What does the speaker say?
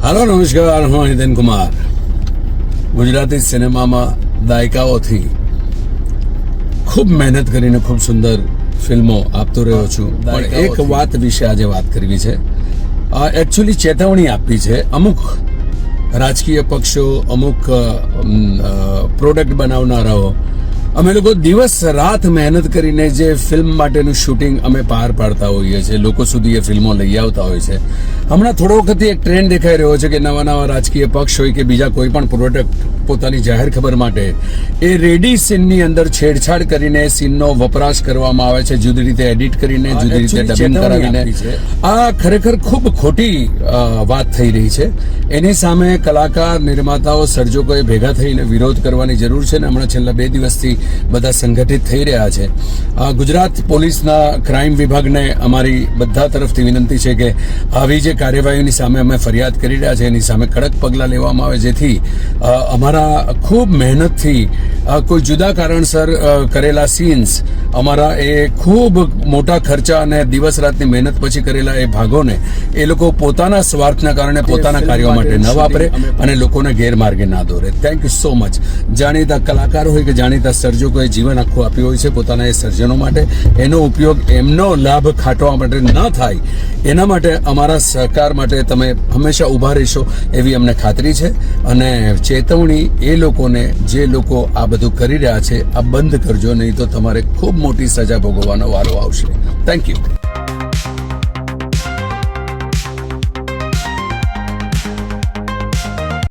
Hello नमस्कार, હું હિતેન કુમાર. ગુજરાતી સિનેમામાં દાયકાઓથી ખૂબ મહેનત કરીને ખૂબ સુંદર ફિલ્મો આપતો રહ્યો છું, પણ એક વાત વિશે આજે વાત કરવી છે. એકચ્યુઅલી ચેતવણી આપવી છે. અમુક રાજકીય પક્ષો, અમુક પ્રોડક્ટ બનાવનારાઓ, અમે લોકો દિવસ રાત મહેનત કરીને જે ફિલ્મ માટેનું શૂટિંગ અમે પાર પાડતા હોઈએ છીએ, લોકો સુધી એ ફિલ્મો લઈ આવતા હોય છે. હમણાં થોડો વખતથી એક ટ્રેન્ડ દેખાઈ રહ્યો છે કે નવા નવા રાજકીય પક્ષ હોય કે બીજા કોઈ પણ પ્રોડક્ટ પોતાની જાહેર ખબર માટે એ રેડી સીનની અંદર છેડછાડ કરીને સીનનો વપરાશ કરવામાં આવે છે, જુદી રીતે એડિટ કરીને, જુદી રીતે ડબિંગ કરાવીને. આ ખરેખર ખૂબ ખોટી વાત થઈ રહી છે. એની સામે કલાકાર, નિર્માતાઓ, સર્જકોએ ભેગા થઈને વિરોધ કરવાની જરૂર છે ને હમણાં છેલ્લા 2 દિવસથી બધા સંગઠિત થઈ રહ્યા છે. ગુજરાત પોલીસના ક્રાઇમ વિભાગને અમારી બધા તરફથી વિનંતી છે કે આવી જે કાર્યવાહીની સામે અમે ફરિયાદ કરી રહ્યા છે એની સામે કડક પગલાં લેવામાં આવે, જેથી અમારા ખૂબ મહેનતથી કોઈ જુદા કારણસર કરેલા સીન્સ, અમારા એ ખૂબ મોટા ખર્ચા અને દિવસ રાતની મહેનત પછી કરેલા એ ભાગોને એ લોકો પોતાના સ્વાર્થના કારણે પોતાના કાર્યો માટે ન વાપરે અને લોકોને ગેરમાર્ગે ના દોરે. Thank you so much. જાણીતા કલાકાર હોય કે જાણીતા સર્જકોએ જીવન આખું આપ્યું હોય છે પોતાના એ સર્જનો માટે. એનો ઉપયોગ, એમનો લાભ ખાટવા માટે ન થાય એના માટે અમારા સહકાર માટે તમે હંમેશા ઊભા રહેશો એવી અમને ખાતરી છે. અને ચેતવણી એ લોકોને, જે લોકો આ બધું કરી રહ્યા છે, આ બંધ કરજો, નહીં તો તમારે ખૂબ મોટી સજા ભોગવવાનો વારો આવશે. Thank you.